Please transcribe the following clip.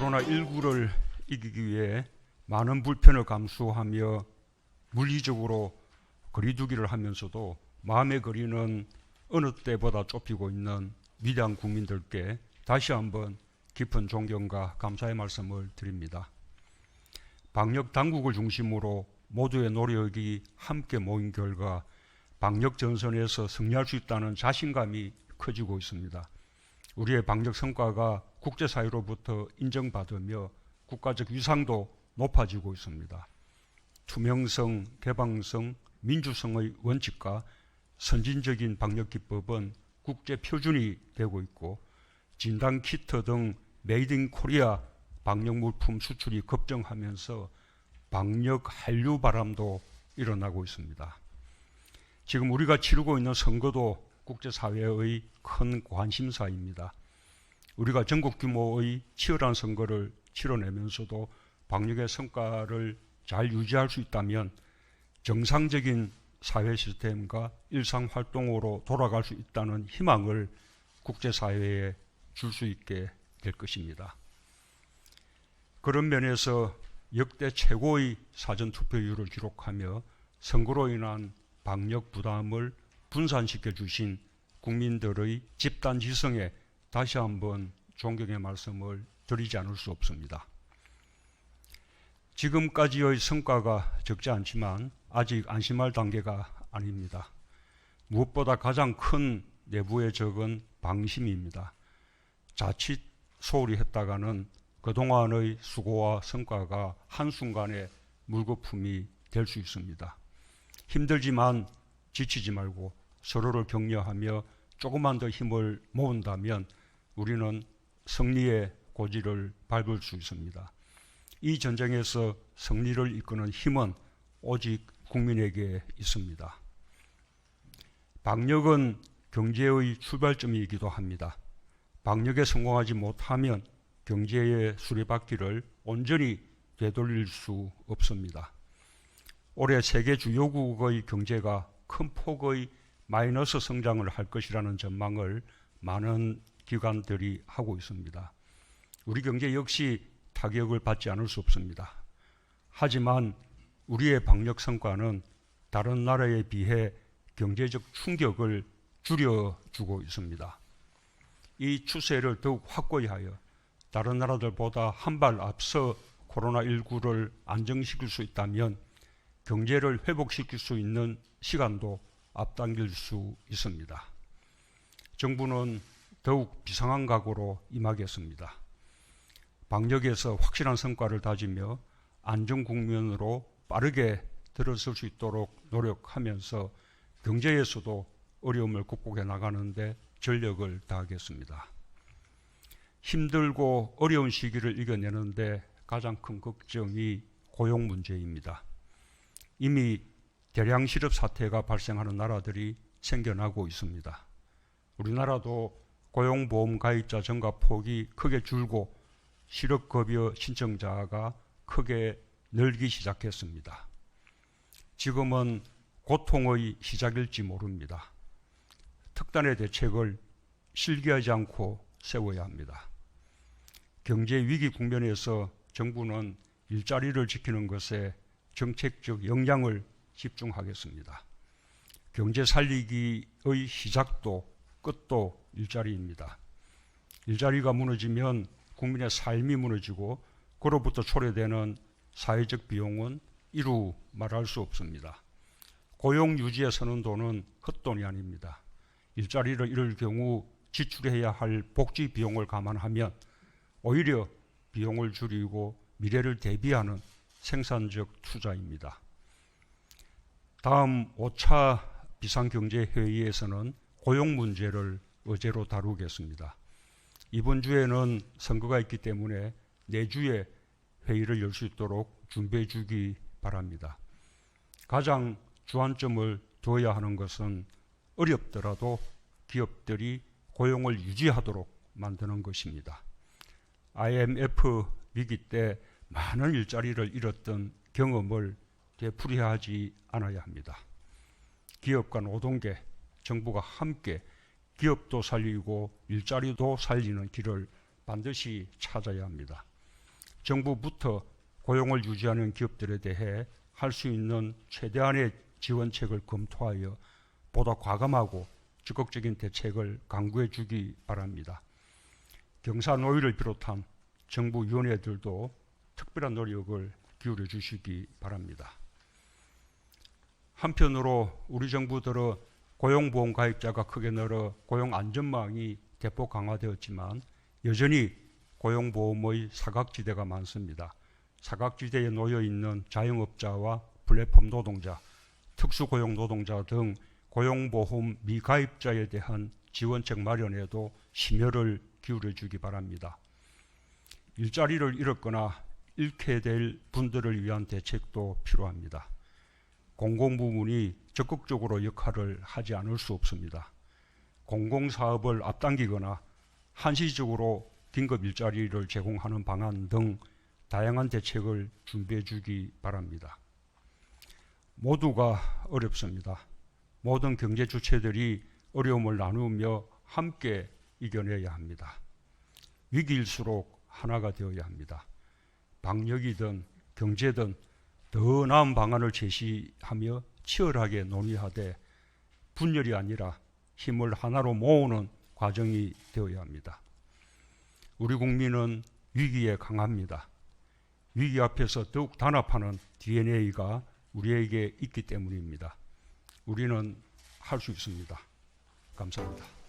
코로나19를 이기기 위해 많은 불편을 감수하며 물리적으로 거리두기를 하면서도 마음의 거리는 어느 때보다 좁히고 있는 위대한 국민들께 다시 한번 깊은 존경과 감사의 말씀을 드립니다. 방역 당국을 중심으로 모두의 노력이 함께 모인 결과 방역 전선에서 승리할 수 있다는 자신감이 커지고 있습니다. 우리의 방역 성과가 국제사회로부터 인정받으며 국가적 위상도 높아지고 있습니다. 투명성, 개방성, 민주성의 원칙과 선진적인 방역 기법은 국제 표준이 되고 있고 진단키트 등 메이드 인 코리아 방역 물품 수출이 급증하면서 방역 한류 바람도 일어나고 있습니다. 지금 우리가 치르고 있는 선거도 국제사회의 큰 관심사입니다. 우리가 전국 규모의 치열한 선거를 치러내면서도 방역의 성과를 잘 유지할 수 있다면 정상적인 사회 시스템과 일상활동으로 돌아갈 수 있다는 희망을 국제사회에 줄 수 있게 될 것입니다. 그런 면에서 역대 최고의 사전투표율을 기록하며 선거로 인한 방역 부담을 분산시켜 주신 국민들의 집단지성에 다시 한번 존경의 말씀을 드리지 않을 수 없습니다. 지금까지의 성과가 적지 않지만 아직 안심할 단계가 아닙니다. 무엇보다 가장 큰 내부의 적은 방심입니다. 자칫 소홀히 했다가는 그동안의 수고와 성과가 한순간에 물거품이 될 수 있습니다. 힘들지만 지치지 말고 서로를 격려하며 조금만 더 힘을 모은다면 우리는 승리의 고지를 밟을 수 있습니다. 이 전쟁에서 승리를 이끄는 힘은 오직 국민에게 있습니다. 방역은 경제의 출발점이기도 합니다. 방역에 성공하지 못하면 경제의 수레바퀴를 온전히 되돌릴 수 없습니다. 올해 세계 주요국의 경제가 큰 폭의 마이너스 성장을 할 것이라는 전망을 많은 기관들이 하고 있습니다. 우리 경제 역시 타격을 받지 않을 수 없습니다. 하지만 우리의 방역 성과는 다른 나라에 비해 경제적 충격을 줄여주고 있습니다. 이 추세를 더욱 확고히 하여 다른 나라들보다 한 발 앞서 코로나19를 안정시킬 수 있다면 경제를 회복시킬 수 있는 시간도 앞당길 수 있습니다. 정부는 더욱 비상한 각오로 임하겠습니다. 방역에서 확실한 성과를 다지며 안정국면으로 빠르게 들어설 수 있도록 노력하면서 경제에서도 어려움을 극복해 나가는 데 전력을 다하겠습니다. 힘들고 어려운 시기를 이겨내는데 가장 큰 걱정이 고용 문제입니다. 이미 대량 실업 사태가 발생하는 나라들이 생겨나고 있습니다. 우리나라도 고용보험 가입자 증가 폭이 크게 줄고 실업급여 신청자가 크게 늘기 시작했습니다. 지금은 고통의 시작일지 모릅니다. 특단의 대책을 실기하지 않고 세워야 합니다. 경제 위기 국면에서 정부는 일자리를 지키는 것에 정책적 역량을 집중하겠습니다. 경제 살리기의 시작도 끝도 일자리입니다. 일자리가 무너지면 국민의 삶이 무너지고 그로부터 초래되는 사회적 비용은 이루 말할 수 없습니다. 고용 유지에 서는 돈은 헛돈이 아닙니다. 일자리를 잃을 경우 지출해야 할 복지 비용을 감안하면 오히려 비용을 줄이고 미래를 대비하는 생산적 투자입니다. 다음 5차 비상경제회의에서는 고용 문제를 의제로 다루겠습니다. 이번 주에는 선거가 있기 때문에 내주에 회의를 열 수 있도록 준비해 주기 바랍니다. 가장 주안점을 둬야 하는 것은 어렵더라도 기업들이 고용을 유지하도록 만드는 것입니다. IMF 위기 때 많은 일자리를 잃었던 경험을 되풀이하지 않아야 합니다. 기업과 노동계, 정부가 함께 기업도 살리고 일자리도 살리는 길을 반드시 찾아야 합니다. 정부부터 고용을 유지하는 기업들에 대해 할 수 있는 최대한의 지원책을 검토하여 보다 과감하고 적극적인 대책을 강구해 주기 바랍니다. 경사노위를 비롯한 정부위원회들도 특별한 노력을 기울여 주시기 바랍니다. 한편으로 우리 정부 들어 고용보험 가입자가 크게 늘어 고용 안전망이 대폭 강화되었지만 여전히 고용보험의 사각지대가 많습니다. 사각지대에 놓여 있는 자영업자와 플랫폼 노동자, 특수고용 노동자 등 고용보험 미가입자에 대한 지원책 마련에도 심혈을 기울여 주기 바랍니다. 일자리를 잃었거나 잃게 될 분들을 위한 대책도 필요합니다. 공공부문이 적극적으로 역할을 하지 않을 수 없습니다. 공공사업을 앞당기거나 한시적으로 긴급 일자리를 제공하는 방안 등 다양한 대책을 준비해 주기 바랍니다. 모두가 어렵습니다. 모든 경제 주체들이 어려움을 나누며 함께 이겨내야 합니다. 위기일수록 하나가 되어야 합니다. 방역이든 경제든 더 나은 방안을 제시하며 치열하게 논의하되 분열이 아니라 힘을 하나로 모으는 과정이 되어야 합니다. 우리 국민은 위기에 강합니다. 위기 앞에서 더욱 단합하는 DNA가 우리에게 있기 때문입니다. 우리는 할 수 있습니다. 감사합니다.